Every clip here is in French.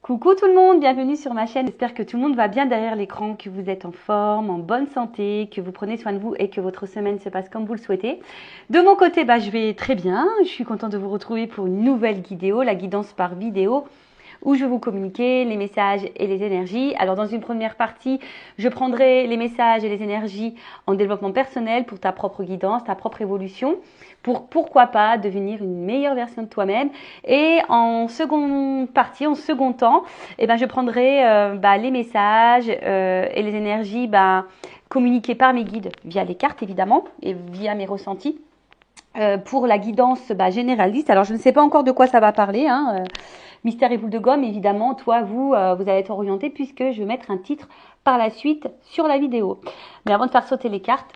Coucou tout le monde, bienvenue sur ma chaîne. J'espère que tout le monde va bien derrière l'écran, que vous êtes en forme, en bonne santé, que vous prenez soin de vous et que votre semaine se passe comme vous le souhaitez. De mon côté, je vais très bien. Je suis contente de vous retrouver pour une nouvelle vidéo, la guidance par vidéo, où je vais vous communiquer les messages et les énergies. Alors dans une première partie, je prendrai les messages et les énergies en développement personnel pour ta propre guidance, ta propre évolution, pour pourquoi pas devenir une meilleure version de toi-même. Et en seconde partie, en second temps, je prendrai les messages et les énergies communiquées par mes guides via les cartes évidemment et via mes ressentis. Pour la guidance généraliste. Alors, je ne sais pas encore de quoi ça va parler. Mystère et boule de gomme, évidemment, toi, vous allez être orienté puisque je vais mettre un titre par la suite sur la vidéo. Mais avant de faire sauter les cartes,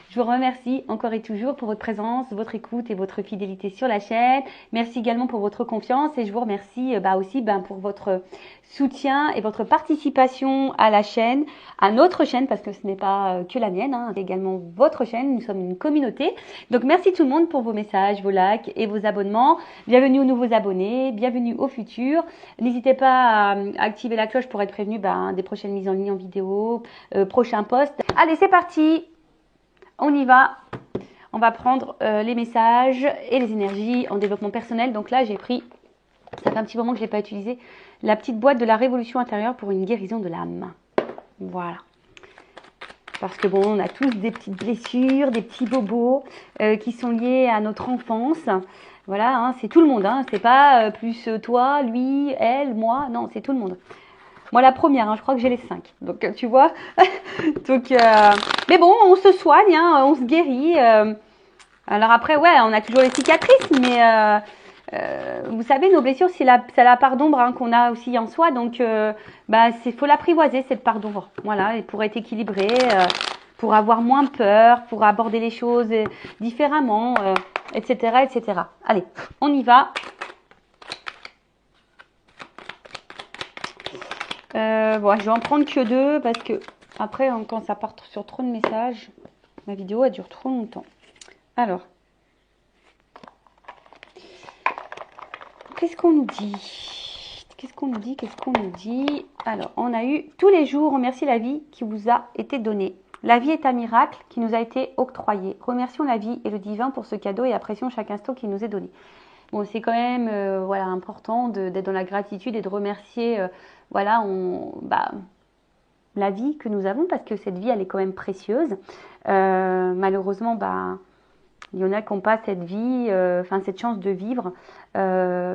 je vous remercie encore et toujours pour votre présence, votre écoute et votre fidélité sur la chaîne. Merci également pour votre confiance et je vous remercie aussi pour votre soutien et votre participation à la chaîne, à notre chaîne, parce que ce n'est pas que la mienne, c'est également votre chaîne. Nous sommes une communauté. Donc merci tout le monde pour vos messages, vos likes et vos abonnements. Bienvenue aux nouveaux abonnés, bienvenue aux futurs. N'hésitez pas à activer la cloche pour être prévenu des prochaines mises en ligne en vidéo, prochains posts. Allez, c'est parti! On y va, on va prendre les messages et les énergies en développement personnel. Donc là, j'ai pris, ça fait un petit moment que je ne l'ai pas utilisé, la petite boîte de la révolution intérieure pour une guérison de l'âme. Voilà. Parce que on a tous des petites blessures, des petits bobos qui sont liés à notre enfance. Voilà, c'est tout le monde. C'est pas plus toi, lui, elle, moi. Non, c'est tout le monde. Moi, la première, je crois que j'ai les 5. Donc, tu vois. Donc, mais bon, on se soigne, on se guérit. Alors après, ouais, on a toujours les cicatrices, mais vous savez, nos blessures, c'est la part d'ombre qu'on a aussi en soi. Donc, faut l'apprivoiser, cette part d'ombre. Voilà, et pour être équilibré, pour avoir moins peur, pour aborder les choses différemment, etc., etc. Allez, on y va. Je vais en prendre que 2 parce que après, quand ça part sur trop de messages, ma vidéo elle dure trop longtemps. Alors, qu'est-ce qu'on nous dit? Qu'est-ce qu'on nous dit? Qu'est-ce qu'on nous dit? Alors, on a eu tous les jours, remerciez la vie qui vous a été donnée. La vie est un miracle qui nous a été octroyé. Remercions la vie et le divin pour ce cadeau et apprécions chaque instant qui nous est donné. Bon, c'est quand même important d'être dans la gratitude et de remercier la vie que nous avons parce que cette vie, elle est quand même précieuse. Malheureusement, il y en a qui n'ont pas cette vie, cette chance de vivre,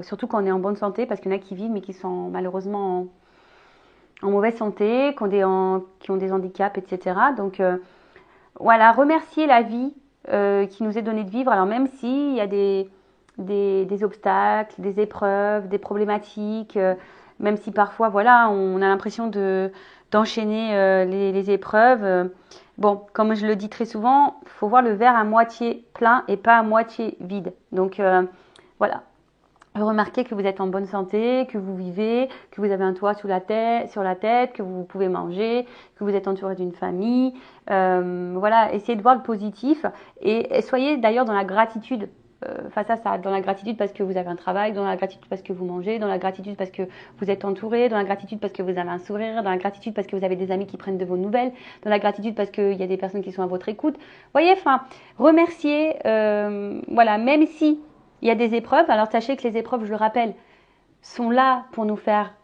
surtout quand on est en bonne santé, parce qu'il y en a qui vivent mais qui sont malheureusement en mauvaise santé, qui ont des handicaps, etc. Donc, remercier la vie qui nous est donnée de vivre. Alors, même s'il y a des obstacles, des épreuves, des problématiques, même si parfois, on a l'impression d'enchaîner les épreuves. Comme je le dis très souvent, il faut voir le verre à moitié plein et pas à moitié vide. Donc, remarquez que vous êtes en bonne santé, que vous vivez, que vous avez un toit sur la tête, que vous pouvez manger, que vous êtes entouré d'une famille. Essayez de voir le positif et soyez d'ailleurs dans la gratitude. Face à ça, dans la gratitude parce que vous avez un travail, dans la gratitude parce que vous mangez, dans la gratitude parce que vous êtes entouré, dans la gratitude parce que vous avez un sourire, dans la gratitude parce que vous avez des amis qui prennent de vos nouvelles, dans la gratitude parce qu'il y a des personnes qui sont à votre écoute. Voyez, remercier, même si il y a des épreuves. Alors sachez que les épreuves, je le rappelle, sont là pour nous faire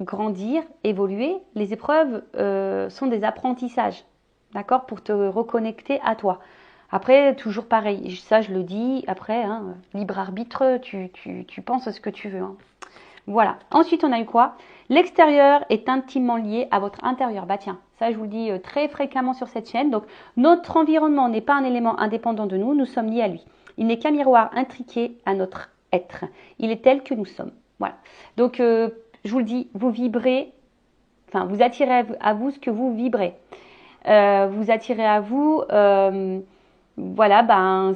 grandir, évoluer. Les épreuves sont des apprentissages, d'accord, pour te reconnecter à toi. Après, toujours pareil, ça je le dis, après, libre arbitre, tu penses à ce que tu veux. Voilà. Ensuite, on a eu quoi? L'extérieur est intimement lié à votre intérieur. Tiens, ça je vous le dis très fréquemment sur cette chaîne. Donc, notre environnement n'est pas un élément indépendant de nous, nous sommes liés à lui. Il n'est qu'un miroir intriqué à notre être. Il est tel que nous sommes. Voilà. Donc, je vous le dis, vous vibrez, vous attirez à vous ce que vous vibrez. Vous attirez à vous... ce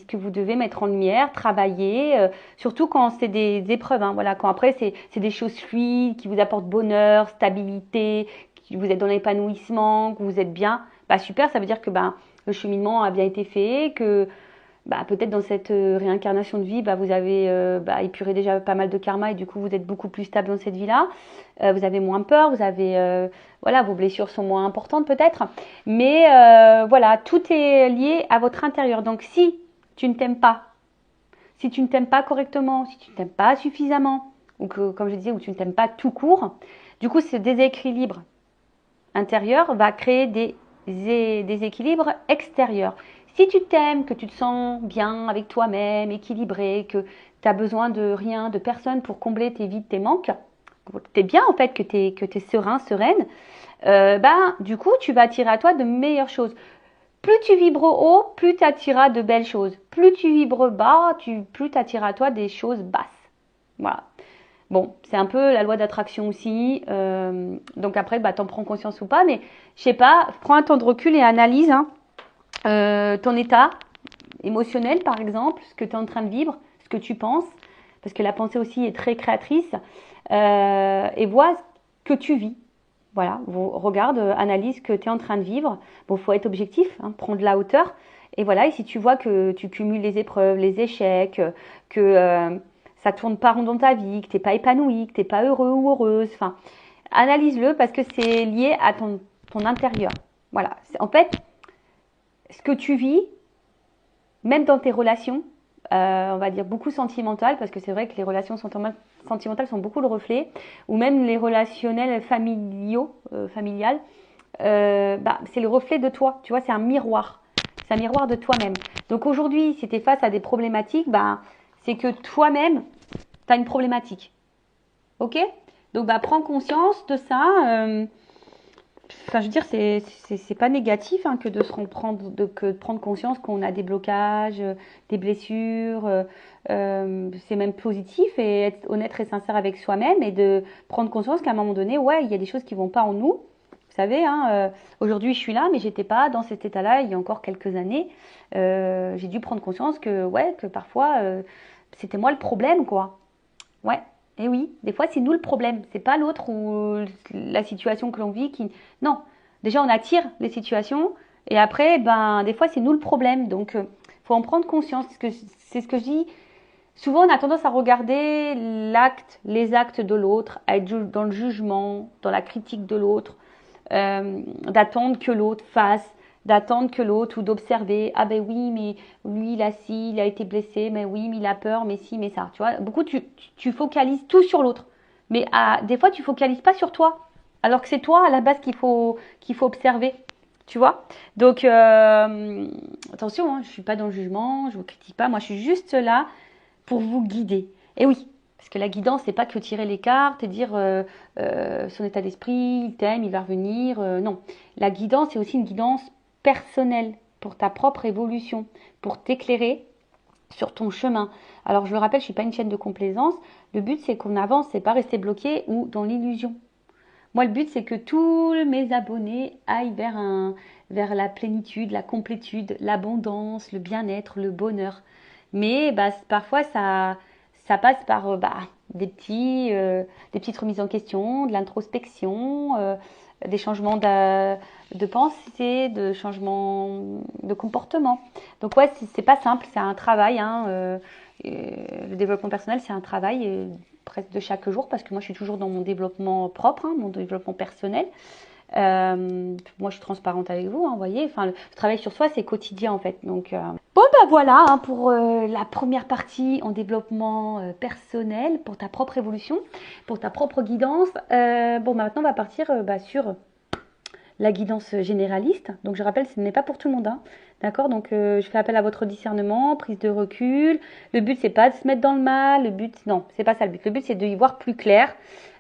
que vous devez mettre en lumière, travailler, surtout quand c'est des épreuves, quand après c'est des choses fluides, qui vous apportent bonheur, stabilité, que vous êtes dans l'épanouissement, que vous êtes bien, super, ça veut dire que le cheminement a bien été fait, que bah, peut-être dans cette réincarnation de vie, bah, vous avez épuré déjà pas mal de karma et du coup vous êtes beaucoup plus stable dans cette vie-là. Vous avez moins peur, vous avez voilà, vos blessures sont moins importantes peut-être, mais voilà, tout est lié à votre intérieur. Donc si tu ne t'aimes pas, si tu ne t'aimes pas correctement, si tu ne t'aimes pas suffisamment, ou que, comme je disais, ou tu ne t'aimes pas tout court, du coup ce déséquilibre intérieur va créer des déséquilibres extérieurs. Si tu t'aimes, que tu te sens bien avec toi-même, équilibré, que tu as besoin de rien, de personne pour combler tes vides, tes manques, tu es bien en fait, que tu es serein, sereine, du coup tu vas attirer à toi de meilleures choses. Plus tu vibres haut, plus tu attireras de belles choses. Plus tu vibres bas, plus tu attireras à toi des choses basses. Voilà. Bon, c'est un peu la loi d'attraction aussi. Donc après, t'en prends conscience ou pas. Mais je sais pas, prends un temps de recul et analyse ton état émotionnel, par exemple, ce que tu es en train de vivre, ce que tu penses. Parce que la pensée aussi est très créatrice. Et vois ce que tu vis. Voilà, regarde, analyse ce que tu es en train de vivre. Bon, faut être objectif, prends de la hauteur. Et voilà, et si tu vois que tu cumules les épreuves, les échecs, que ça tourne pas rond dans ta vie, que t'es pas épanoui, que t'es pas heureux ou heureuse, enfin, analyse-le parce que c'est lié à ton intérieur. Voilà, en fait, ce que tu vis, même dans tes relations, on va dire beaucoup sentimentales, parce que c'est vrai que les relations sentimentales sont beaucoup le reflet, ou même les relationnels familiales, c'est le reflet de toi, tu vois, c'est un miroir. C'est un miroir de toi-même. Donc aujourd'hui, si tu es face à des problématiques, c'est que toi-même, tu as une problématique. Ok? Donc prends conscience de ça. Enfin, je veux dire, c'est pas négatif que de se reprendre, que de prendre conscience qu'on a des blocages, des blessures. C'est même positif et être honnête et sincère avec soi-même et de prendre conscience qu'à un moment donné, ouais, il y a des choses qui vont pas en nous. Vous savez, aujourd'hui je suis là, mais j'étais pas dans cet état-là il y a encore quelques années. J'ai dû prendre conscience que parfois c'était moi le problème, quoi. Ouais. Et oui, des fois c'est nous le problème, c'est pas l'autre ou la situation que l'on vit qui. Non, déjà on attire les situations et après, des fois c'est nous le problème. Donc, faut en prendre conscience. C'est ce que je dis. Souvent, on a tendance à regarder les actes de l'autre, à être dans le jugement, dans la critique de l'autre, d'attendre que l'autre fasse, d'attendre que l'autre ou d'observer. Ah ben oui, mais lui, il a été blessé, mais oui, mais il a peur, mais si, mais ça. Tu vois, beaucoup, tu focalises tout sur l'autre. Mais des fois, tu focalises pas sur toi. Alors que c'est toi, à la base, qu'il faut observer. Tu vois. Donc, attention, je suis pas dans le jugement, je vous critique pas. Moi, je suis juste là pour vous guider. Et oui, parce que la guidance, c'est pas que tirer les cartes et dire son état d'esprit, il t'aime, il va revenir. Non, la guidance, c'est aussi une guidance personnelle pour ta propre évolution, pour t'éclairer sur ton chemin. Alors, je le rappelle, je suis pas une chaîne de complaisance. Le but, c'est qu'on avance, c'est pas rester bloqué ou dans l'illusion. Moi, le but, c'est que tous mes abonnés aillent vers la plénitude, la complétude, l'abondance, le bien-être, le bonheur. Mais parfois, ça passe par des petites remises en question, de l'introspection, des changements de pensée, de changements de comportement. Donc ouais, c'est pas simple, c'est un travail. Le développement personnel, c'est un travail presque de chaque jour parce que moi, je suis toujours dans mon développement propre, mon développement personnel. Moi, je suis transparente avec vous, vous voyez. Enfin, le travail sur soi, c'est quotidien en fait. Donc, voilà pour la première partie en développement personnel, pour ta propre évolution, pour ta propre guidance. Maintenant, on va partir sur la guidance généraliste. Donc, je rappelle, ce n'est pas pour tout le monde, d'accord. Donc, je fais appel à votre discernement, prise de recul. Le but, c'est pas de se mettre dans le mal. Le but, non, c'est pas ça le but. Le but, c'est de y voir plus clair,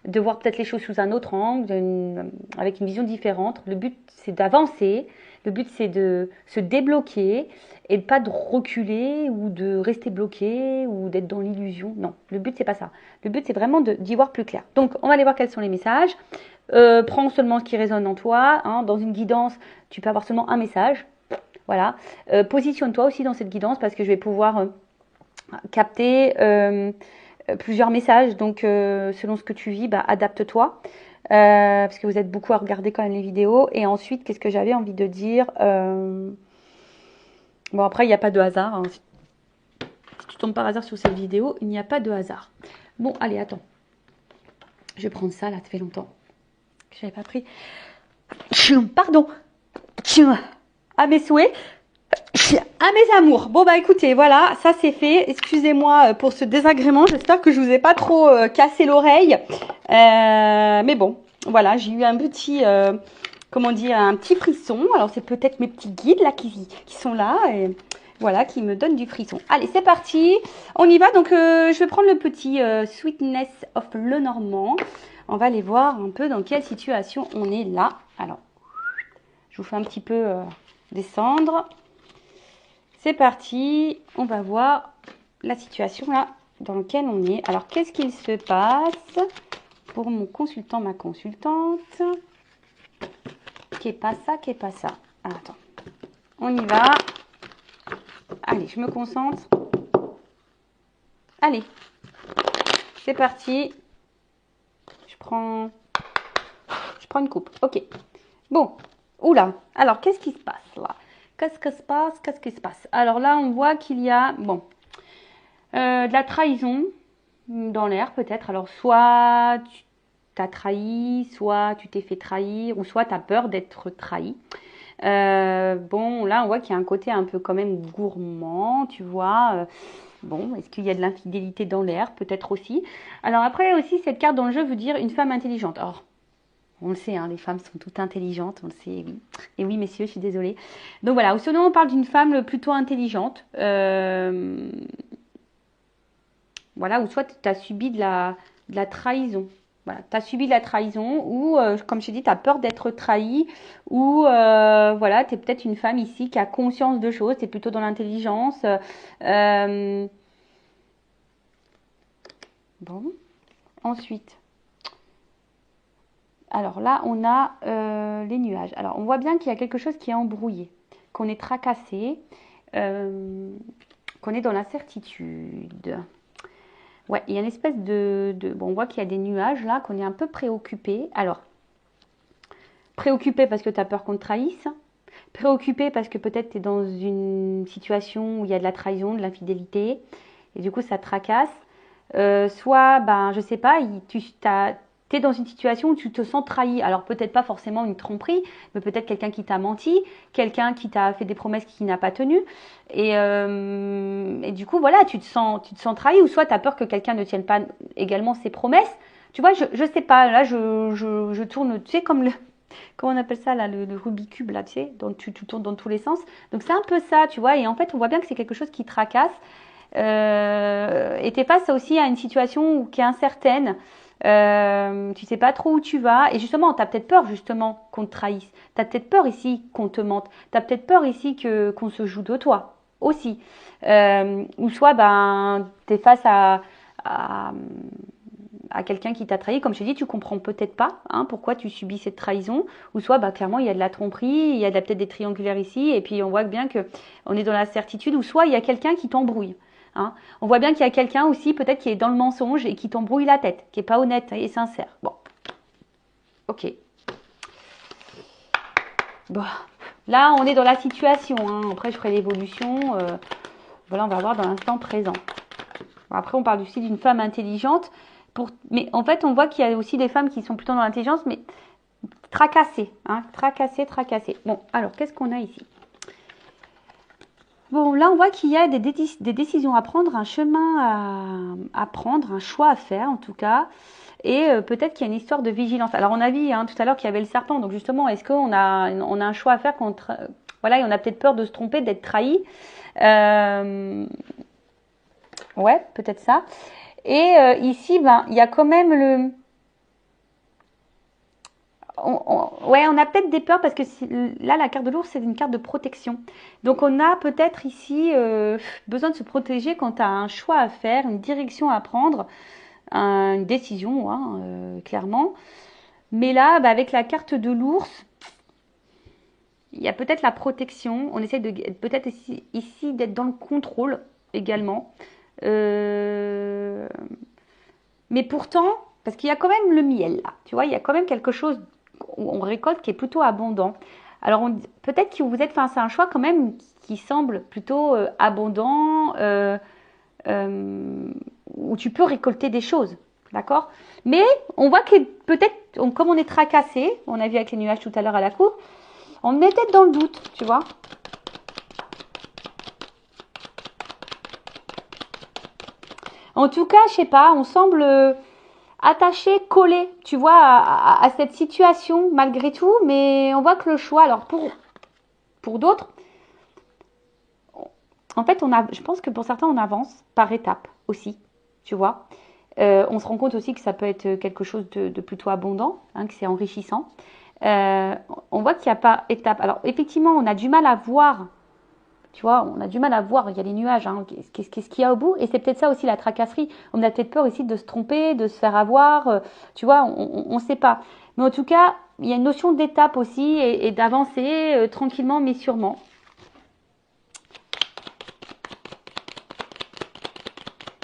de voir peut-être les choses sous un autre angle, avec une vision différente. Le but, c'est d'avancer. Le but, c'est de se débloquer et pas de reculer ou de rester bloqué ou d'être dans l'illusion. Non, le but, c'est pas ça. Le but, c'est vraiment d'y voir plus clair. Donc, on va aller voir quels sont les messages. Prends seulement ce qui résonne en toi. Dans une guidance, tu peux avoir seulement un message. Voilà. Positionne-toi aussi dans cette guidance parce que je vais pouvoir capter plusieurs messages. Donc, selon ce que tu vis, adapte-toi. Parce que vous êtes beaucoup à regarder quand même les vidéos. Et ensuite, qu'est-ce que j'avais envie de dire Bon, après, il n'y a pas de hasard. Si tu tombes par hasard sur cette vidéo, il n'y a pas de hasard. Bon, allez, attends. Je vais prendre ça, là, ça fait longtemps que je n'avais pas pris. Pardon. À mes souhaits. À mes amours. Bon, bah écoutez, voilà, ça c'est fait. Excusez-moi pour ce désagrément. J'espère que je vous ai pas trop cassé l'oreille. Mais bon, voilà, j'ai eu un petit... comment dire, un petit frisson. Alors, c'est peut-être mes petits guides là qui sont là et voilà, qui me donnent du frisson. Allez, c'est parti. On y va. Donc, je vais prendre le petit Sweetness of Lenormand. On va aller voir un peu dans quelle situation on est là. Alors, je vous fais un petit peu descendre. C'est parti. On va voir la situation là dans laquelle on est. Alors, qu'est-ce qu'il se passe pour mon consultant, ma consultante? Qu'est pas ça, qu'est pas ça. Alors, attends, on y va. Allez, je me concentre. Allez, c'est parti. Je prends une coupe. Ok. Bon, oula. Alors, qu'est-ce qui se passe là? Qu'est-ce qui se passe? Qu'est-ce qui se passe? Alors là, on voit qu'il y a, bon, de la trahison dans l'air peut-être. Alors, soit tu t'as trahi, soit tu t'es fait trahir, ou soit tu as peur d'être trahi. Bon, là, on voit qu'il y a un côté un peu quand même gourmand, tu vois. Bon, est-ce qu'il y a de l'infidélité dans l'air? Peut-être aussi. Alors après aussi, cette carte dans le jeu veut dire une femme intelligente. Or, on le sait, hein, les femmes sont toutes intelligentes, on le sait, oui. Et oui, messieurs, je suis désolée. Donc voilà, ou sinon on parle d'une femme plutôt intelligente. Voilà, ou soit tu as subi de la trahison. Voilà, tu as subi de la trahison ou, comme je t'ai dit, tu as peur d'être trahi ou, voilà, tu es peut-être une femme ici qui a conscience de choses, tu es plutôt dans l'intelligence. Bon, ensuite. Alors là, on a les nuages. Alors, on voit bien qu'il y a quelque chose qui est embrouillé, qu'on est tracassé, qu'on est dans l'incertitude. Ouais, il y a une espèce bon, on voit qu'il y a des nuages là, qu'on est un peu préoccupé. Alors, préoccupé parce que tu as peur qu'on te trahisse. Préoccupé parce que peut-être tu es dans une situation où il y a de la trahison, de l'infidélité. Et du coup, ça te tracasse. Soit, ben, je sais pas, tu es dans une situation où tu te sens trahi. Alors, peut-être pas forcément une tromperie, mais peut-être quelqu'un qui t'a menti, quelqu'un qui t'a fait des promesses qu'il n'a pas tenues. Et du coup, voilà, tu te sens trahi. Ou soit tu as peur que quelqu'un ne tienne pas également ses promesses. Tu vois, je sais pas. Là, je tourne, tu sais, comme le... Comment on appelle ça, là, le Rubik's Cube, là, tu sais, donc tu tournes dans tous les sens. Donc, c'est un peu ça, tu vois. Et en fait, on voit bien que c'est quelque chose qui tracasse. Et tu es face aussi à une situation qui est incertaine. Tu sais pas trop où tu vas. Et justement, tu as peut-être peur, justement, qu'on te trahisse. Tu as peut-être peur ici qu'on te mente. Tu as peut-être peur ici qu'on se joue de toi aussi. Ou soit, ben, tu es face à quelqu'un qui t'a trahi, comme je t'ai dit, tu comprends peut-être pas pourquoi tu subis cette trahison, ou soit bah, clairement il y a de la tromperie, il y a peut-être des triangulaires ici, et puis on voit bien que on est dans la certitude, ou soit il y a quelqu'un qui t'embrouille. On voit bien qu'il y a quelqu'un aussi peut-être qui est dans le mensonge et qui t'embrouille la tête, qui est pas honnête et sincère. Bon, ok. Bon, là on est dans la situation. Après je ferai l'évolution. Voilà, on va voir dans l'instant présent. Bon, après on parle aussi d'une femme intelligente. Mais en fait, on voit qu'il y a aussi des femmes qui sont plutôt dans l'intelligence, mais tracassées. Tracassées. Bon, alors, qu'est-ce qu'on a ici? Bon, là, on voit qu'il y a des décisions à prendre, un chemin à prendre, un choix à faire, en tout cas. Et peut-être qu'il y a une histoire de vigilance. Alors, on a vu tout à l'heure qu'il y avait le serpent. Donc, justement, est-ce qu'on a un choix à faire contre... Voilà, et on a peut-être peur de se tromper, d'être trahi. Ouais, peut-être ça. Et ici, ben, il y a quand même le... Ouais, on a peut-être des peurs parce que là, la carte de l'ours, c'est une carte de protection. Donc, on a peut-être ici besoin de se protéger quand tu as un choix à faire, une direction à prendre, une décision, clairement. Mais là, bah, avec la carte de l'ours, il y a peut-être la protection. On essaie de peut-être ici d'être dans le contrôle également. Mais pourtant, parce qu'il y a quand même le miel là, tu vois, il y a quand même quelque chose où on récolte qui est plutôt abondant. Alors peut-être que vous êtes face à un choix quand même qui semble plutôt abondant, où tu peux récolter des choses, d'accord? Mais on voit que peut-être, comme on est tracassé, on a vu avec les nuages tout à l'heure à la cour, on est peut-être dans le doute, tu vois. En tout cas, je sais pas, on semble attaché, collé, tu vois, à cette situation malgré tout, mais on voit que le choix, alors pour d'autres, en fait, je pense que pour certains, on avance par étapes aussi, tu vois. On se rend compte aussi que ça peut être quelque chose de plutôt abondant, hein, que c'est enrichissant. On voit qu'il n'y a pas étape. Alors, effectivement, on a du mal à voir, tu vois, on a du mal à voir, il y a les nuages, hein, qu'est-ce qu'il y a au bout. Et c'est peut-être ça aussi la tracasserie. On a peut-être peur aussi de se tromper, de se faire avoir, tu vois, on ne sait pas. Mais en tout cas, il y a une notion d'étape aussi et d'avancer tranquillement mais sûrement.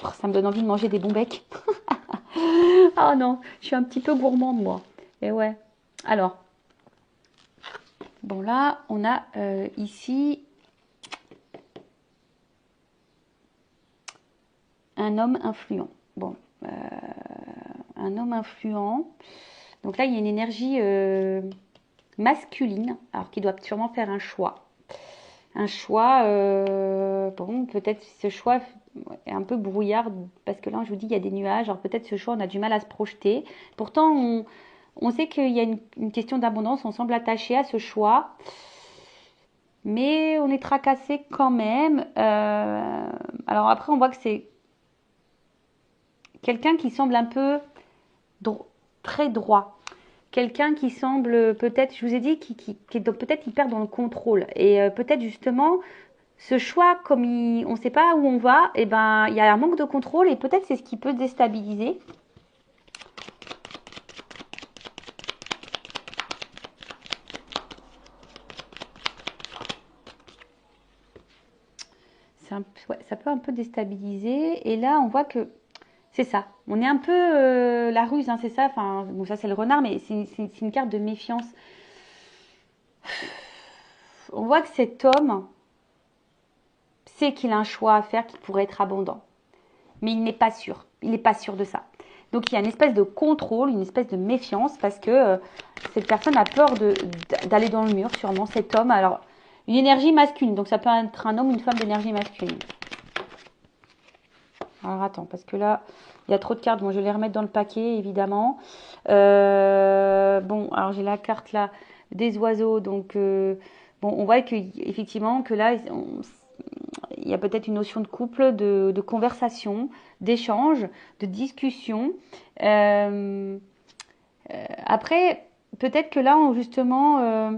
Oh, ça me donne envie de manger des bons becs. Oh non, je suis un petit peu gourmande moi. Et ouais. Alors, bon là, on a ici un homme influent. Bon, un homme influent. Donc là, il y a une énergie masculine, alors qui doit sûrement faire un choix. Un choix, bon, peut-être ce choix est un peu brouillard, parce que là, je vous dis, il y a des nuages, alors peut-être ce choix, on a du mal à se projeter. Pourtant, on sait qu'il y a une question d'abondance, on semble attaché à ce choix, mais on est tracassé quand même. Alors après, on voit que c'est quelqu'un qui semble un peu très droit. Quelqu'un qui semble peut-être, je vous ai dit, qui est peut-être hyper dans le contrôle. Et peut-être justement, ce choix, comme on ne sait pas où on va, et ben, il y a un manque de contrôle et peut-être c'est ce qui peut déstabiliser. Ouais, ça peut un peu déstabiliser. Et là, on voit que c'est ça. On est un peu la ruse, hein, c'est ça. Enfin, bon, ça c'est le renard, mais c'est une carte de méfiance. On voit que cet homme sait qu'il a un choix à faire qui pourrait être abondant. Mais il n'est pas sûr. Il n'est pas sûr de ça. Donc il y a une espèce de contrôle, une espèce de méfiance parce que cette personne a peur d'aller dans le mur, sûrement cet homme. Alors, une énergie masculine, donc ça peut être un homme ou une femme d'énergie masculine. Alors attends, parce que là, il y a trop de cartes. Bon, je vais les remettre dans le paquet, évidemment. Bon, alors j'ai la carte là des oiseaux. Donc, bon, on voit qu'effectivement, que là, il y a peut-être une notion de couple, de conversation, d'échange, de discussion. Après, peut-être que là, justement,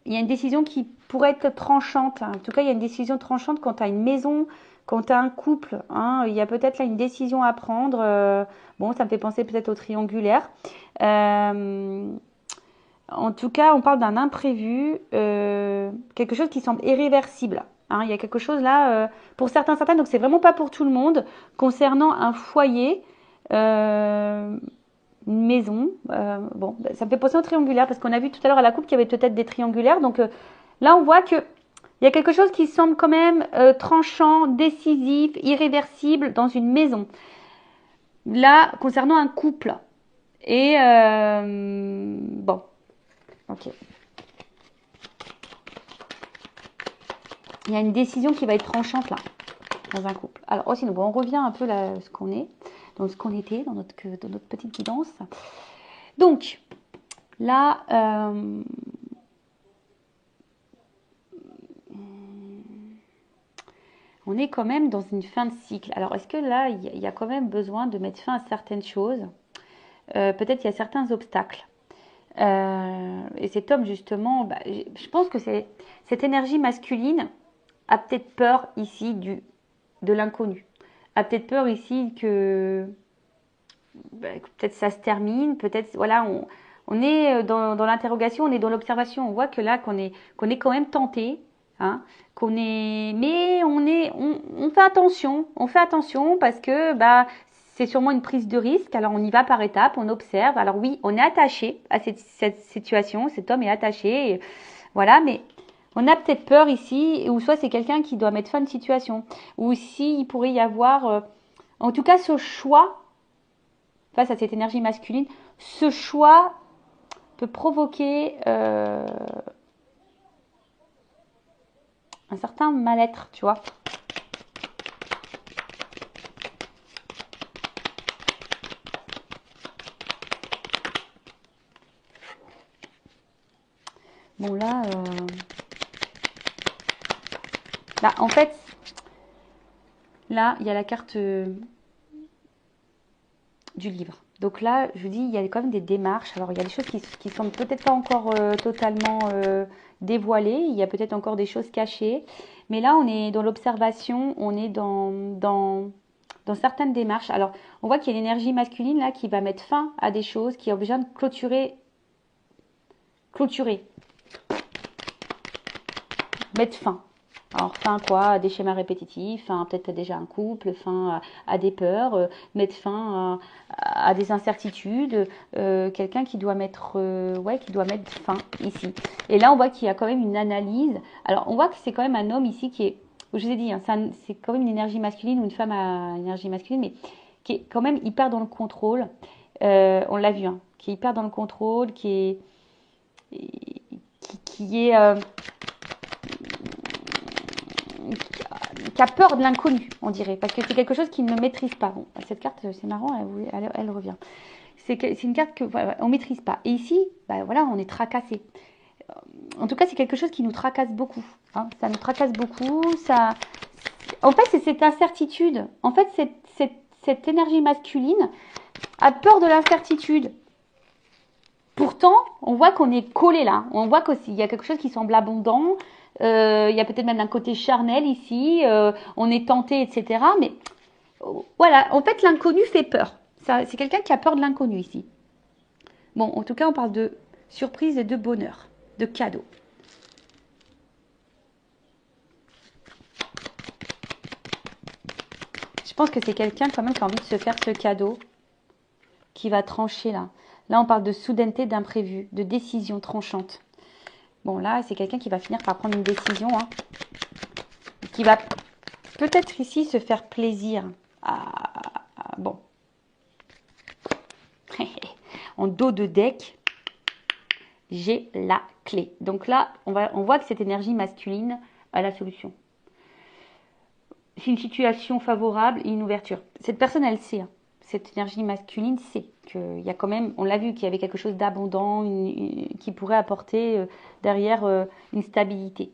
il y a une décision qui pourrait être tranchante. En tout cas, il y a une décision tranchante quand tu as une maison, quand tu as un couple. Hein, il y a peut-être là une décision à prendre. Bon, ça me fait penser peut-être au triangulaire. En tout cas, on parle d'un imprévu, quelque chose qui semble irréversible. Hein, il y a quelque chose là, pour certains, certaines, donc c'est vraiment pas pour tout le monde, concernant un foyer, une maison. Bon, ça me fait penser au triangulaire, parce qu'on a vu tout à l'heure à la coupe qu'il y avait peut-être des triangulaires. Donc là, on voit que il y a quelque chose qui semble quand même tranchant, décisif, irréversible dans une maison. Là, concernant un couple. Et bon, ok. Il y a une décision qui va être tranchante là, dans un couple. Alors, sinon, bon, on revient un peu là, ce qu'on est, dans ce qu'on était, dans notre petite guidance. Donc, là, on est quand même dans une fin de cycle. Alors, est-ce que là, il y a quand même besoin de mettre fin à certaines choses? Peut-être il y a certains obstacles. Et cet homme, justement, bah, je pense que cette énergie masculine a peut-être peur ici de l'inconnu. A peut-être peur ici que peut-être ça se termine, peut-être, voilà, on est dans l'interrogation, on est dans l'observation. On voit que là, qu'on est quand même tenté, hein, mais on fait attention parce que bah c'est sûrement une prise de risque. Alors on y va par étapes, on observe. Alors oui, on est attaché à cette situation, cet homme est attaché, et voilà, mais On a peut-être peur ici, ou soit c'est quelqu'un qui doit mettre fin à une situation, ou ici il pourrait y avoir, en tout cas ce choix, face à cette énergie masculine, ce choix peut provoquer un certain mal-être, tu vois. Bon là, en fait, là il y a la carte du livre. Donc là, je vous dis, il y a quand même des démarches. Alors, il y a des choses qui semblent peut-être pas encore totalement dévoilées. Il y a peut-être encore des choses cachées. Mais là, on est dans l'observation, on est dans certaines démarches. Alors, on voit qu'il y a l'énergie masculine là qui va mettre fin à des choses, qui a besoin de clôturer, mettre fin. Alors, fin quoi? À des schémas répétitifs, fin peut-être déjà un couple, fin à des peurs, mettre fin à des incertitudes. Quelqu'un qui doit mettre, qui doit mettre fin ici. Et là, on voit qu'il y a quand même une analyse. Alors, on voit que c'est quand même un homme ici qui est, je vous ai dit, hein, c'est quand même une énergie masculine ou une femme à une énergie masculine, mais qui est quand même hyper dans le contrôle. On l'a vu, hein, qui est hyper dans le contrôle, qui a peur de l'inconnu, on dirait, parce que c'est quelque chose qu'il ne maîtrise pas. Bon, cette carte, c'est marrant, elle revient. C'est une carte que voilà, on maîtrise pas. Et ici, voilà, on est tracassé. En tout cas, c'est quelque chose qui nous tracasse beaucoup. Hein. Ça nous tracasse beaucoup. En fait, c'est cette incertitude. En fait, cette énergie masculine a peur de l'incertitude. Pourtant, on voit qu'on est collé là. On voit qu'il y a quelque chose qui semble abondant. Il y a peut-être même un côté charnel ici. On est tenté, etc. Mais voilà, en fait, l'inconnu fait peur. C'est quelqu'un qui a peur de l'inconnu ici. Bon, en tout cas, on parle de surprise et de bonheur, de cadeau. Je pense que c'est quelqu'un quand même qui a envie de se faire ce cadeau, qui va trancher là. Là, on parle de soudaineté, d'imprévu, de décision tranchante. Bon, là, c'est quelqu'un qui va finir par prendre une décision, hein, qui va peut-être ici se faire plaisir. Bon. En dos de deck, j'ai la clé. Donc là, on voit que cette énergie masculine a la solution. C'est une situation favorable et une ouverture. Cette personne, elle sait, hein. Cette énergie masculine sait qu'il y a quand même, on l'a vu, qu'il y avait quelque chose d'abondant, qui pourrait apporter derrière une stabilité.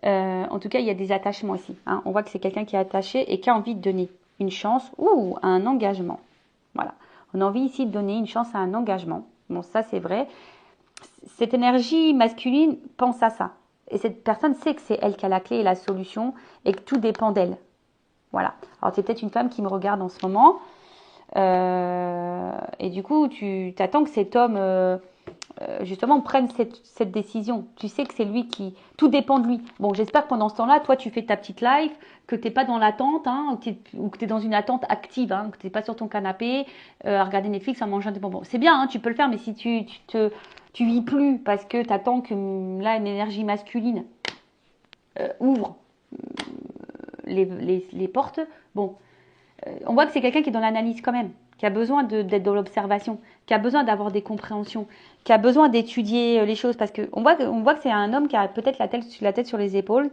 En tout cas, il y a des attachements ici. Hein. On voit que c'est quelqu'un qui est attaché et qui a envie de donner une chance ou un engagement. Voilà. On a envie ici de donner une chance à un engagement. Bon, ça, c'est vrai. Cette énergie masculine pense à ça. Et cette personne sait que c'est elle qui a la clé et la solution et que tout dépend d'elle. Voilà. Alors, c'est peut-être une femme qui me regarde en ce moment. Et du coup, tu t'attends que cet homme, justement, prenne cette décision. Tu sais que c'est lui qui... Tout dépend de lui. Bon, j'espère que pendant ce temps-là, toi, tu fais ta petite live, que tu n'es pas dans l'attente, hein, ou que tu es dans une attente active, hein, que tu n'es pas sur ton canapé, à regarder Netflix, à manger un bonbon. C'est bien, hein, tu peux le faire, mais si tu vis plus parce que tu attends que là, une énergie masculine ouvre les portes, bon... on voit que c'est quelqu'un qui est dans l'analyse quand même, qui a besoin d'être dans l'observation, qui a besoin d'avoir des compréhensions, qui a besoin d'étudier les choses, parce qu'on voit que c'est un homme qui a peut-être la tête sur les épaules,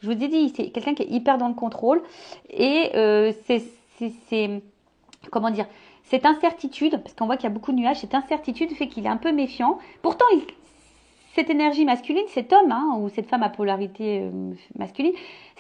je vous ai dit, c'est quelqu'un qui est hyper dans le contrôle, et comment dire, cette incertitude, parce qu'on voit qu'il y a beaucoup de nuages, cette incertitude fait qu'il est un peu méfiant. Pourtant, cette énergie masculine, cet homme, hein, ou cette femme à polarité masculine,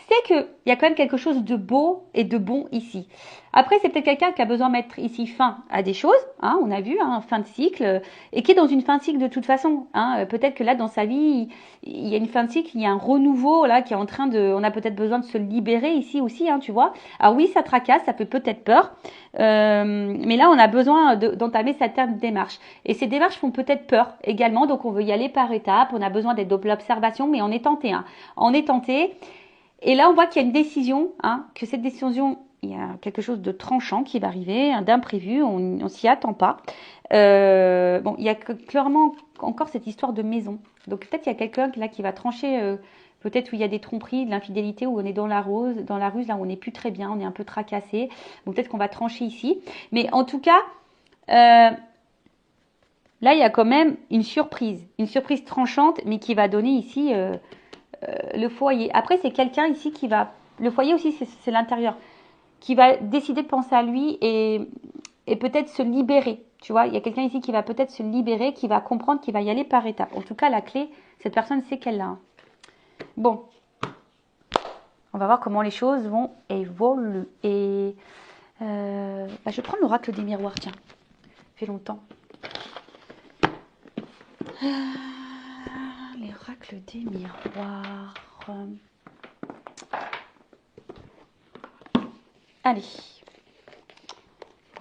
c'est qu'il y a quand même quelque chose de beau et de bon ici. Après, c'est peut-être quelqu'un qui a besoin de mettre ici fin à des choses, hein, on a vu, hein, fin de cycle, et qui est dans une fin de cycle de toute façon. Hein. Peut-être que là, dans sa vie, il y a une fin de cycle, il y a un renouveau là qui est en train de... On a peut-être besoin de se libérer ici aussi, hein, tu vois. Alors oui, ça tracasse, ça peut peut-être peur, mais là, on a besoin d'entamer certaines démarches. Et ces démarches font peut-être peur également, donc on veut y aller par étapes, on a besoin d'être dans l'observation, mais on est tenté. Hein. On est tenté. Et là, on voit qu'il y a une décision, hein, que cette décision, il y a quelque chose de tranchant qui va arriver, hein, d'imprévu, on s'y attend pas. Bon, il y a clairement encore cette histoire de maison. Donc peut-être il y a quelqu'un là qui va trancher, peut-être où il y a des tromperies, de l'infidélité, où on est dans la ruse, là où on n'est plus très bien, on est un peu tracassé. Donc peut-être qu'on va trancher ici. Mais en tout cas, là il y a quand même une surprise tranchante, mais qui va donner ici le foyer. Après c'est quelqu'un ici qui va, le foyer aussi c'est l'intérieur, qui va décider de penser à lui et peut-être se libérer. Tu vois, il y a quelqu'un ici qui va peut-être se libérer, qui va comprendre, qui va y aller par étapes. En tout cas, la clé, cette personne sait qu'elle l'a. Hein. Bon, on va voir comment les choses vont évoluer. Et je vais prendre l'oracle des miroirs, tiens. Ça fait longtemps. L'oracle des miroirs. Allez.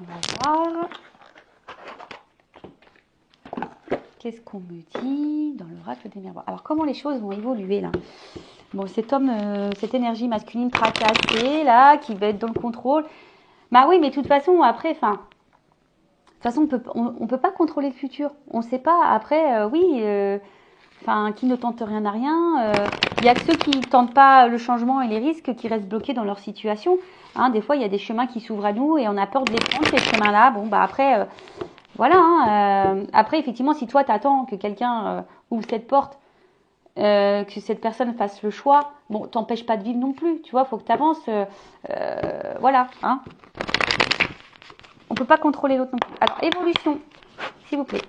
On va voir. Qu'est-ce qu'on me dit dans l'oracle des miroirs? Alors, comment les choses vont évoluer là? Bon, cet homme, cette énergie masculine tracassée là, qui va être dans le contrôle. Bah oui, mais de toute façon, après, de toute façon, on peut pas contrôler le futur. On ne sait pas. Après, oui, qui ne tente rien n'a rien. Il y a que ceux qui tentent pas le changement et les risques qui restent bloqués dans leur situation. Hein, des fois, il y a des chemins qui s'ouvrent à nous et on a peur de les prendre, ces chemins-là. Bon, bah après, voilà. Hein, après, effectivement, si toi, t'attends que quelqu'un ouvre cette porte, que cette personne fasse le choix, bon, t'empêche pas de vivre non plus. Tu vois, faut que tu avances. Voilà. Hein. On peut pas contrôler l'autre non plus. Alors, évolution, s'il vous plaît.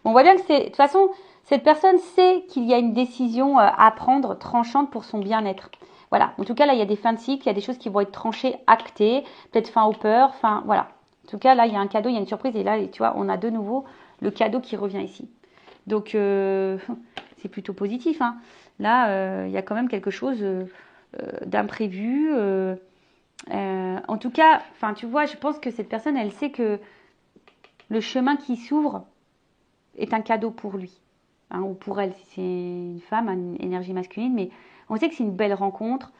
Bon, on voit bien que de toute façon, cette personne sait qu'il y a une décision à prendre tranchante pour son bien-être. Voilà. En tout cas, là, il y a des fins de cycle, il y a des choses qui vont être tranchées, actées, peut-être fin aux peurs, voilà. En tout cas, là, il y a un cadeau, il y a une surprise. Et là, tu vois, on a de nouveau le cadeau qui revient ici. Donc, c'est plutôt positif. Hein. Là, il y a quand même quelque chose d'imprévu. En tout cas, tu vois, je pense que cette personne, elle sait que le chemin qui s'ouvre est un cadeau pour lui, hein, ou pour elle, si c'est une femme, une énergie masculine, mais on sait que c'est une belle rencontre.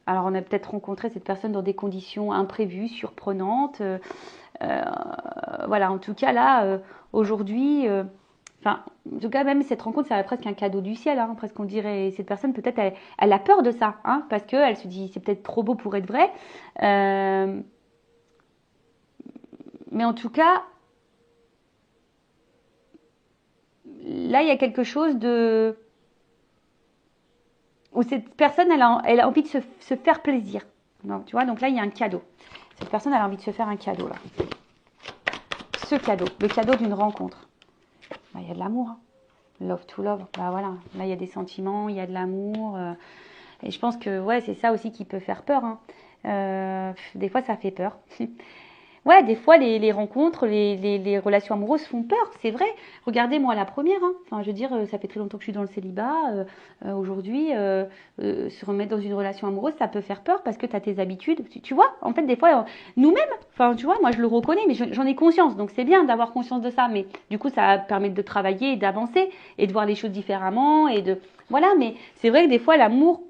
Alors, on a peut-être rencontré cette personne dans des conditions imprévues, surprenantes. Voilà, en tout cas, là, aujourd'hui, en tout cas, même cette rencontre, ça va presque un cadeau du ciel, hein, presque on dirait. Cette personne, peut-être, elle a peur de ça, hein, parce qu'elle se dit, c'est peut-être trop beau pour être vrai. Mais en tout cas, là, il y a quelque chose de... où cette personne, elle a envie de se faire plaisir. Donc, tu vois, donc là, il y a un cadeau. Cette personne, elle a envie de se faire un cadeau, là. Ce cadeau, le cadeau d'une rencontre. Bah, il y a de l'amour, hein. Love to love. Bah voilà, là, il y a des sentiments, il y a de l'amour. Et je pense que, ouais, c'est ça aussi qui peut faire peur. Hein. Des fois, ça fait peur. Ouais, des fois, les rencontres, les relations amoureuses font peur, c'est vrai. Regardez, moi, la première, hein. Enfin, je veux dire, ça fait très longtemps que je suis dans le célibat. Aujourd'hui, se remettre dans une relation amoureuse, ça peut faire peur parce que tu as tes habitudes. Tu vois, en fait, des fois, nous-mêmes, tu vois, moi, je le reconnais, mais j'en ai conscience. Donc, c'est bien d'avoir conscience de ça. Mais du coup, ça permet de travailler et d'avancer et de voir les choses différemment. Voilà, mais c'est vrai que des fois, l'amour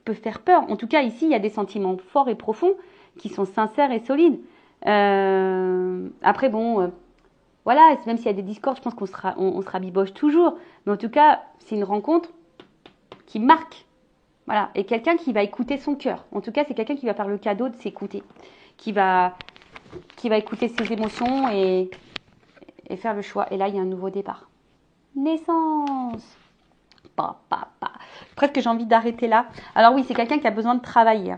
peut faire peur. En tout cas, ici, il y a des sentiments forts et profonds qui sont sincères et solides. Après, bon, voilà, même s'il y a des discords, je pense qu'on on se rabiboche toujours. Mais en tout cas, c'est une rencontre qui marque. Voilà, et quelqu'un qui va écouter son cœur. En tout cas, c'est quelqu'un qui va faire le cadeau de s'écouter. Qui va écouter ses émotions et faire le choix. Et là, il y a un nouveau départ. Naissance. Presque j'ai envie d'arrêter là. Alors oui, c'est quelqu'un qui a besoin de travailler.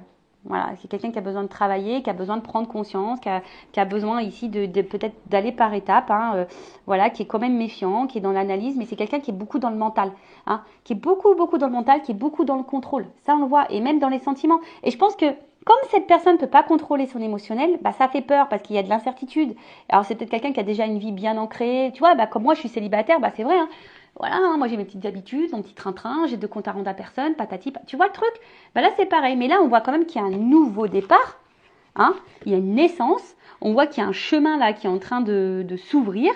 Voilà, c'est quelqu'un qui a besoin de travailler, qui a besoin de prendre conscience, qui a besoin ici de peut-être d'aller par étapes, hein, voilà, qui est quand même méfiant, qui est dans l'analyse, mais c'est quelqu'un qui est beaucoup dans le mental, hein, qui est beaucoup dans le mental, qui est beaucoup dans le contrôle. Ça, on le voit, et même dans les sentiments. Et je pense que comme cette personne ne peut pas contrôler son émotionnel, bah ça fait peur parce qu'il y a de l'incertitude. Alors c'est peut-être quelqu'un qui a déjà une vie bien ancrée, tu vois, bah comme moi je suis célibataire, bah c'est vrai, hein. Voilà, hein, moi j'ai mes petites habitudes, mon petit train-train, j'ai de compte à rendre à personne, patati, tu vois le truc? Bah là c'est pareil, mais là on voit quand même qu'il y a un nouveau départ, hein, il y a une naissance, on voit qu'il y a un chemin là qui est en train de s'ouvrir.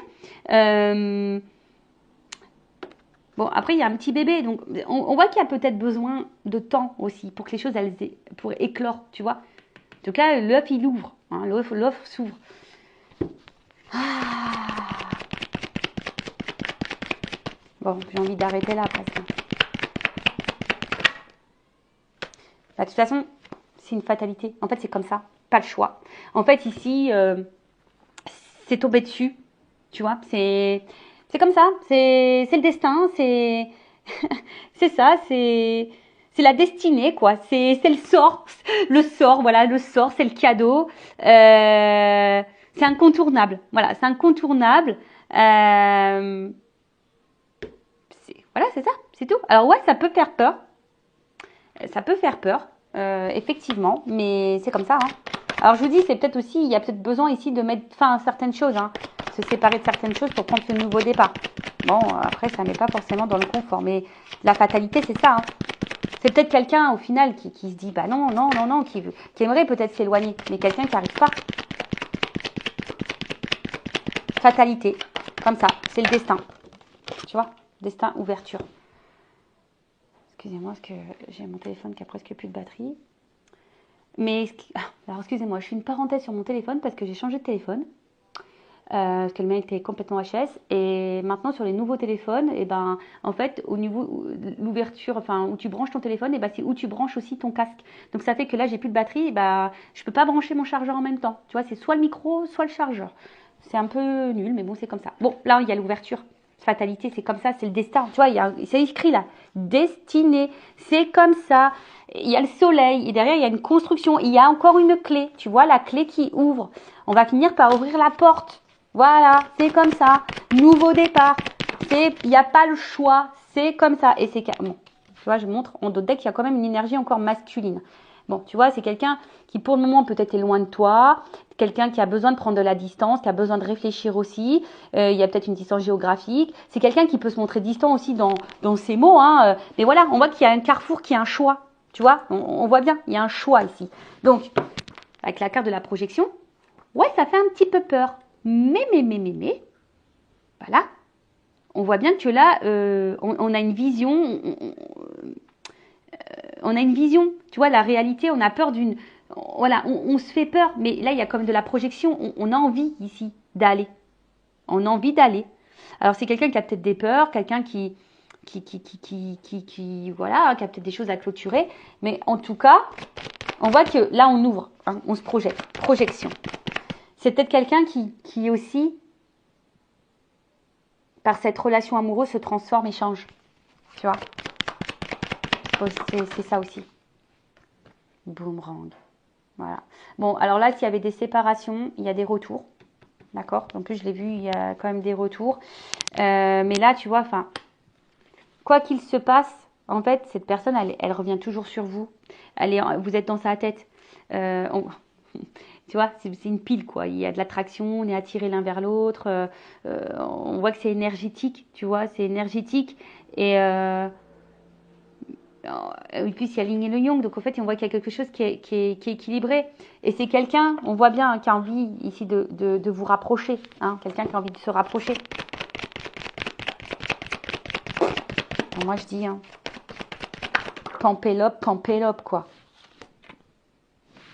Bon, après il y a un petit bébé, donc on voit qu'il y a peut-être besoin de temps aussi pour que les choses pour éclore, tu vois. En tout cas, l'œuf il ouvre, hein, l'œuf s'ouvre. Ah. Bon, j'ai envie d'arrêter là parce que... Bah, de toute façon, c'est une fatalité. En fait, c'est comme ça. Pas le choix. En fait, ici, c'est tombé dessus. Tu vois, c'est comme ça. C'est le destin. C'est ça. C'est la destinée, quoi. C'est le sort. Le sort, voilà, le sort, c'est le cadeau. C'est incontournable. Voilà, c'est incontournable. Voilà, c'est ça. C'est tout. Alors ouais, ça peut faire peur. Ça peut faire peur, effectivement, mais c'est comme ça. Hein. Alors je vous dis, c'est peut-être aussi, il y a peut-être besoin ici de mettre fin à certaines choses, hein, se séparer de certaines choses pour prendre ce nouveau départ. Bon, après, ça n'est pas forcément dans le confort, mais la fatalité, c'est ça. Hein. C'est peut-être quelqu'un, au final, qui se dit, bah non, non, non, non, qui aimerait peut-être s'éloigner, mais quelqu'un qui n'arrive pas. Fatalité, comme ça, c'est le destin. Tu vois, destin, ouverture. Excusez-moi, parce que j'ai mon téléphone qui a presque plus de batterie. Mais, alors excusez-moi, je fais une parenthèse sur mon téléphone parce que j'ai changé de téléphone. Parce que le mien était complètement HS. Et maintenant, sur les nouveaux téléphones, et ben, en fait, au niveau de l'ouverture, enfin, où tu branches ton téléphone, et ben, c'est où tu branches aussi ton casque. Donc, ça fait que là, j'ai plus de batterie, et ben, je peux pas brancher mon chargeur en même temps. Tu vois, c'est soit le micro, soit le chargeur. C'est un peu nul, mais bon, c'est comme ça. Bon, là, il y a l'ouverture. Fatalité, c'est comme ça, c'est le destin. Tu vois, c'est écrit là. Destinée, c'est comme ça. Il y a le soleil, et derrière, il y a une construction. Il y a encore une clé. Tu vois, la clé qui ouvre. On va finir par ouvrir la porte. Voilà, c'est comme ça. Nouveau départ. Il n'y a pas le choix. C'est comme ça. Et c'est bon. Tu vois, je montre en dos de deck, il y a quand même une énergie encore masculine. Bon, tu vois, c'est quelqu'un qui pour le moment peut-être est loin de toi, quelqu'un qui a besoin de prendre de la distance, qui a besoin de réfléchir aussi. Il y a peut-être une distance géographique. C'est quelqu'un qui peut se montrer distant aussi dans ses mots. Hein. Mais voilà, on voit qu'il y a un carrefour qui a un choix. Tu vois, on voit bien, il y a un choix ici. Donc, avec la carte de la projection, ouais, ça fait un petit peu peur. Mais, voilà. On voit bien que là, on a une vision, on a une vision. Tu vois, la réalité, on a peur d'une... Voilà, on se fait peur. Mais là, il y a comme de la projection. On a envie ici d'aller. On a envie d'aller. Alors, c'est quelqu'un qui a peut-être des peurs, quelqu'un qui voilà, qui a peut-être des choses à clôturer. Mais en tout cas, on voit que là, on ouvre. Hein, on se projette. Projection. C'est peut-être quelqu'un qui aussi, par cette relation amoureuse, se transforme et change. Tu vois, c'est ça aussi. Boomerang. Voilà. Bon, alors là, s'il y avait des séparations, il y a des retours. D'accord. En plus, je l'ai vu, il y a quand même des retours. Mais là, tu vois, enfin, quoi qu'il se passe, en fait, cette personne, elle revient toujours sur vous. Vous êtes dans sa tête. Tu vois, c'est une pile, quoi. Il y a de l'attraction, on est attirés l'un vers l'autre. On voit que c'est énergétique, tu vois, c'est énergétique. Et puis, il y a le yin et le yang. Donc, en fait, on voit qu'il y a quelque chose qui est équilibré. Et c'est quelqu'un, on voit bien, hein, qui a envie ici de vous rapprocher. Hein, quelqu'un qui a envie de se rapprocher. Bon, moi, je dis, hein, Pampélope, quoi.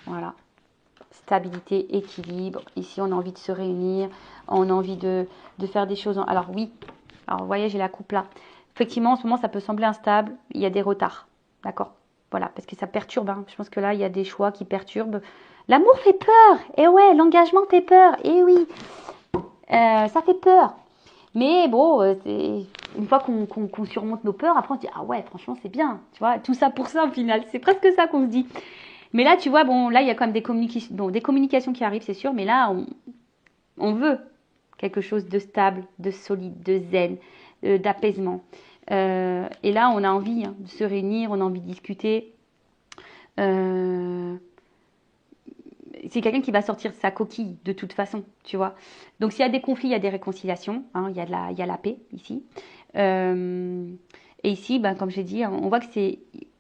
Voilà. Stabilité, équilibre. Ici, on a envie de se réunir. On a envie de faire des choses. Alors, oui. Alors, vous voyez, j'ai la coupe là. Effectivement, en ce moment, ça peut sembler instable. Il y a des retards. D'accord? Voilà, parce que ça perturbe. Hein. Je pense que là, il y a des choix qui perturbent. L'amour fait peur. Et ouais, l'engagement fait peur. Et oui, ça fait peur. Mais bon, une fois qu'on surmonte nos peurs, après on se dit, ah ouais, franchement, c'est bien. Tu vois, tout ça pour ça, au final. C'est presque ça qu'on se dit. Mais là, tu vois, bon, là, il y a quand même des communications qui arrivent, c'est sûr. Mais là, on veut quelque chose de stable, de solide, de zen, d'apaisement. Et là, on a envie, hein, de se réunir, on a envie de discuter. C'est quelqu'un qui va sortir de sa coquille de toute façon, tu vois. Donc, s'il y a des conflits, il y a des réconciliations. Hein, il y a la paix ici. Et ici, ben, comme j'ai dit, on voit que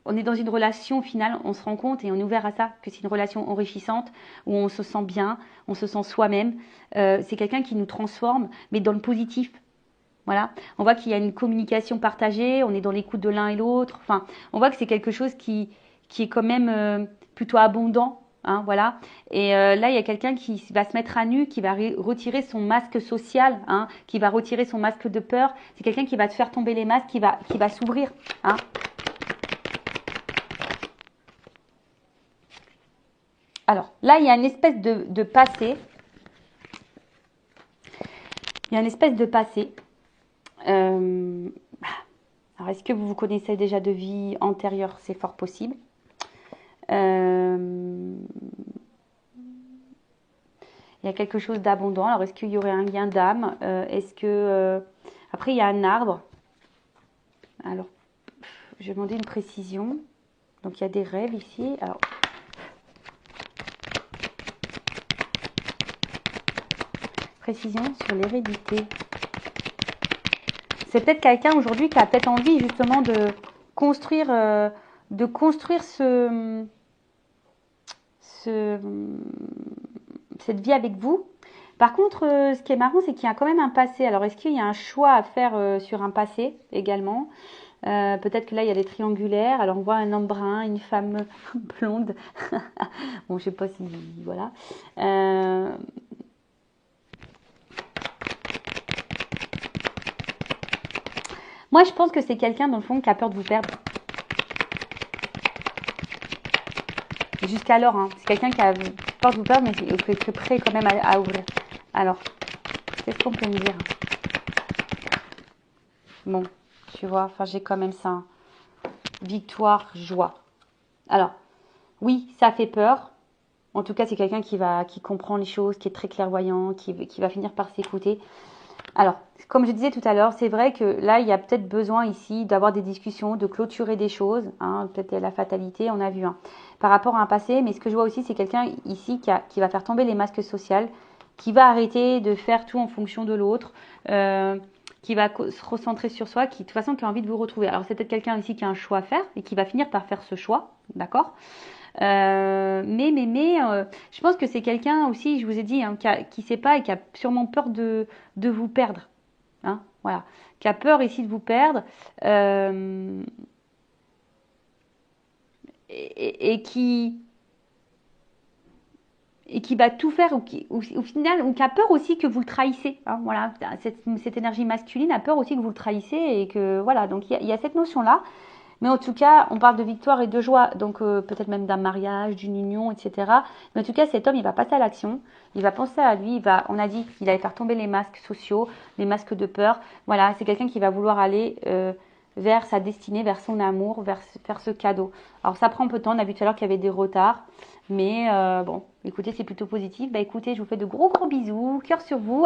on est dans une relation, au final, on se rend compte et on est ouvert à ça, que c'est une relation enrichissante, où on se sent bien, on se sent soi-même. C'est quelqu'un qui nous transforme, mais dans le positif. Voilà. On voit qu'il y a une communication partagée, on est dans l'écoute de l'un et l'autre. Enfin, on voit que c'est quelque chose qui est quand même plutôt abondant. hein, voilà. Et là, il y a quelqu'un qui va se mettre à nu, qui va retirer son masque social, hein, qui va retirer son masque de peur. C'est quelqu'un qui va te faire tomber les masques, qui va s'ouvrir, hein. Alors, là, il y a une espèce de passé. Il y a une espèce de passé. Alors, est-ce que vous vous connaissez déjà de vie antérieure? C'est fort possible. Il y a quelque chose d'abondant. Alors, est-ce qu'il y aurait un lien d'âme? Est-ce que... Après, il y a un arbre. Alors, je vais demander une précision. Donc, il y a des rêves ici. Alors... Précision sur l'hérédité. C'est peut-être quelqu'un aujourd'hui qui a peut-être envie justement de construire cette vie avec vous. Par contre, ce qui est marrant, c'est qu'il y a quand même un passé. Alors, est-ce qu'il y a un choix à faire sur un passé également? Peut-être que là, il y a des triangulaires. Alors, on voit un homme brun, une femme blonde. Bon, je sais pas si... Voilà. Moi, je pense que c'est quelqu'un, dans le fond, qui a peur de vous perdre. Jusqu'alors, hein. C'est quelqu'un qui a peur de vous perdre, mais qui est prêt quand même à ouvrir. Alors, qu'est-ce qu'on peut me dire? Bon, tu vois, enfin, j'ai quand même ça. Hein. Victoire, joie. Alors, oui, ça fait peur. En tout cas, c'est quelqu'un qui comprend les choses, qui est très clairvoyant, qui va finir par s'écouter. Alors, comme je disais tout à l'heure, c'est vrai que là, il y a peut-être besoin ici d'avoir des discussions, de clôturer des choses. Hein, peut-être la fatalité, on a vu, hein, par rapport à un passé. Mais ce que je vois aussi, c'est quelqu'un ici qui va faire tomber les masques sociaux, qui va arrêter de faire tout en fonction de l'autre, qui va se recentrer sur soi, qui de toute façon qui a envie de vous retrouver. Alors, c'est peut-être quelqu'un ici qui a un choix à faire et qui va finir par faire ce choix, d'accord? Je pense que c'est quelqu'un aussi, je vous ai dit, hein, qui sait pas et qui a sûrement peur de vous perdre. Hein, voilà. Qui a peur ici de vous perdre. Et qui va tout faire ou au final, ou qui a peur aussi que vous le trahissez. Hein, voilà, cette énergie masculine a peur aussi que vous le trahissez et que voilà. Donc il y a cette notion-là. Mais en tout cas, on parle de victoire et de joie, donc peut-être même d'un mariage, d'une union, etc. Mais en tout cas, cet homme, il va passer à l'action, il va penser à lui, on a dit qu'il allait faire tomber les masques sociaux, les masques de peur. Voilà, c'est quelqu'un qui va vouloir aller vers sa destinée, vers son amour, vers ce cadeau. Alors ça prend un peu de temps, on a vu tout à l'heure qu'il y avait des retards, mais bon, écoutez, c'est plutôt positif. Bah écoutez, je vous fais de gros bisous, cœur sur vous.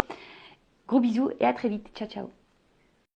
Gros bisous et à très vite. Ciao, ciao.